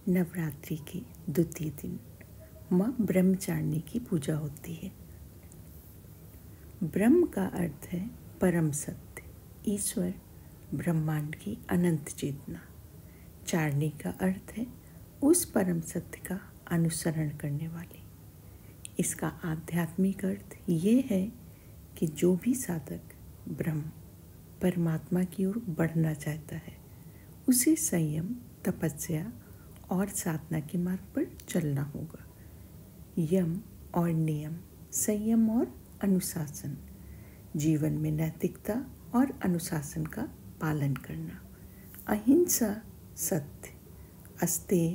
नवरात्रि के द्वितीय दिन माँ ब्रह्मचारिणी की पूजा होती है। ब्रह्म का अर्थ है परम सत्य, ईश्वर, ब्रह्मांड की अनंत चेतना। चारणी का अर्थ है उस परम सत्य का अनुसरण करने वाले। इसका आध्यात्मिक अर्थ ये है कि जो भी साधक ब्रह्म परमात्मा की ओर बढ़ना चाहता है उसे संयम, तपस्या और साधना के मार्ग पर चलना होगा। यम और नियम, संयम और अनुशासन, जीवन में नैतिकता और अनुशासन का पालन करना, अहिंसा, सत्य, अस्तेय,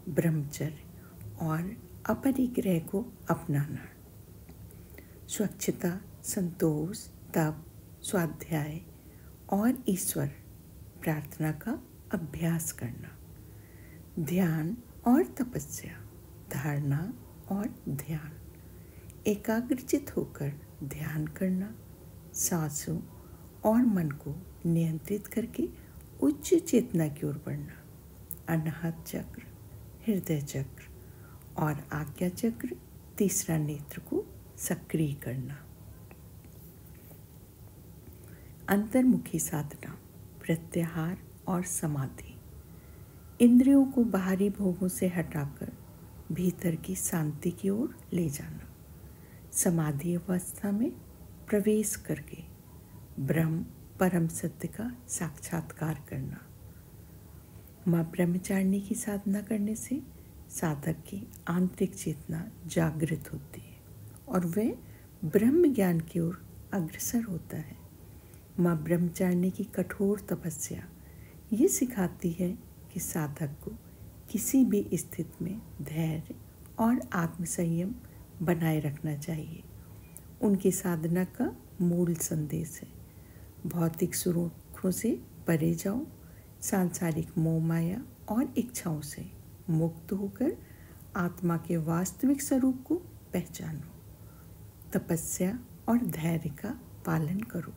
ब्रह्मचर्य और अपरिग्रह को अपनाना, स्वच्छता, संतोष, तप, स्वाध्याय और ईश्वर प्रार्थना का अभ्यास करना, ध्यान और तपस्या, धारणा और ध्यान, एकाग्रचित होकर ध्यान करना, सांसों और मन को नियंत्रित करके उच्च चेतना की ओर बढ़ना, अनाहत चक्र, हृदय चक्र और आज्ञा चक्र, तीसरा नेत्र को सक्रिय करना। अंतर्मुखी साधना, प्रत्याहार और समाधि, इंद्रियों को बाहरी भोगों से हटाकर भीतर की शांति की ओर ले जाना, समाधि अवस्था में प्रवेश करके ब्रह्म परम सत्य का साक्षात्कार करना। माँ ब्रह्मचारिणी की साधना करने से साधक की आंतरिक चेतना जागृत होती है और वह ब्रह्म ज्ञान की ओर अग्रसर होता है। माँ ब्रह्मचारिणी की कठोर तपस्या ये सिखाती है कि साधक को किसी भी स्थिति में धैर्य और आत्मसंयम बनाए रखना चाहिए। उनकी साधना का मूल संदेश है, भौतिक सुखों से परे जाओ, सांसारिक मोह माया और इच्छाओं से मुक्त होकर आत्मा के वास्तविक स्वरूप को पहचानो, तपस्या और धैर्य का पालन करो।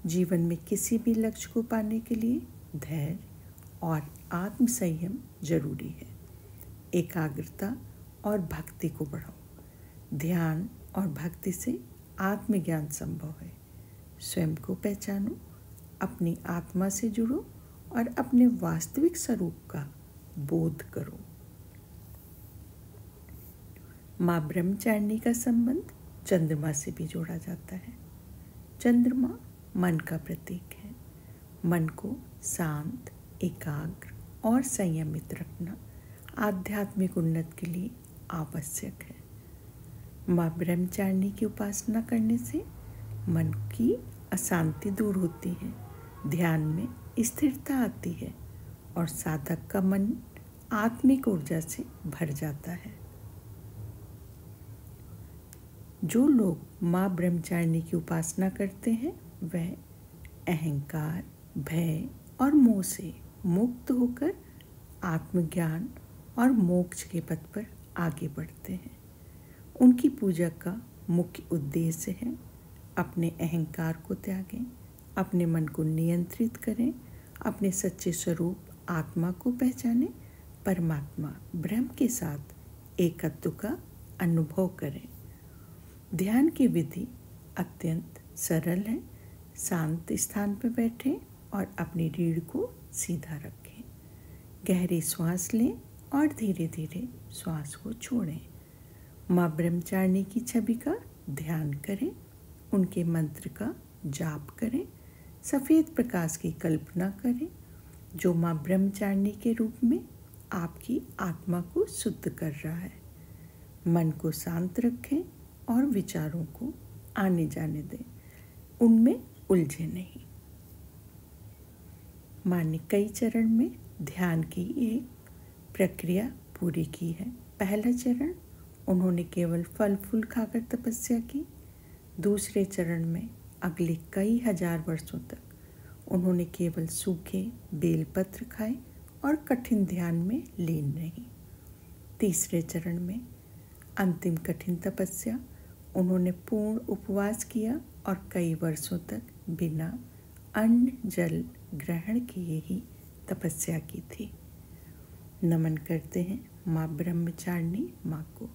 जीवन में किसी भी लक्ष्य को पाने के लिए धैर्य और आत्म संयम जरूरी है। एकाग्रता और भक्ति को बढ़ाओ। ध्यान और भक्ति से आत्मज्ञान संभव है। स्वयं को पहचानो, अपनी आत्मा से जुड़ो और अपने वास्तविक स्वरूप का बोध करो। माँ ब्रह्मचारिणी का संबंध चंद्रमा से भी जोड़ा जाता है। चंद्रमा मन का प्रतीक है। मन को शांत, एकाग्र और संयमित रखना आध्यात्मिक उन्नति के लिए आवश्यक है। माँ ब्रह्मचारिणी की उपासना करने से मन की अशांति दूर होती है, ध्यान में स्थिरता आती है और साधक का मन आत्मिक ऊर्जा से भर जाता है। जो लोग माँ ब्रह्मचारिणी की उपासना करते हैं वह अहंकार, भय और मोह से मुक्त होकर आत्मज्ञान और मोक्ष के पथ पर आगे बढ़ते हैं। उनकी पूजा का मुख्य उद्देश्य है अपने अहंकार को त्यागें, अपने मन को नियंत्रित करें, अपने सच्चे स्वरूप आत्मा को पहचानें, परमात्मा ब्रह्म के साथ एकत्व का अनुभव करें। ध्यान की विधि अत्यंत सरल है। शांत स्थान पर बैठें और अपनी रीढ़ को सीधा रखें। गहरी श्वास लें और धीरे धीरे श्वास को छोड़ें। माँ ब्रह्मचारिणी की छवि का ध्यान करें, उनके मंत्र का जाप करें, सफ़ेद प्रकाश की कल्पना करें जो माँ ब्रह्मचारिणी के रूप में आपकी आत्मा को शुद्ध कर रहा है। मन को शांत रखें और विचारों को आने जाने दें, उनमें उलझे नहीं। माँ ने कई चरण में ध्यान की एक प्रक्रिया पूरी की है। पहला चरण उन्होंने केवल फल फूल खाकर तपस्या की। दूसरे चरण में अगले कई हजार वर्षों तक उन्होंने केवल सूखे बेलपत्र खाए और कठिन ध्यान में लीन रही। तीसरे चरण में अंतिम कठिन तपस्या उन्होंने पूर्ण उपवास किया और कई वर्षों तक बिना अन्न जल ग्रहण किए ही तपस्या की थी। नमन करते हैं माँ ब्रह्मचारिणी माँ को।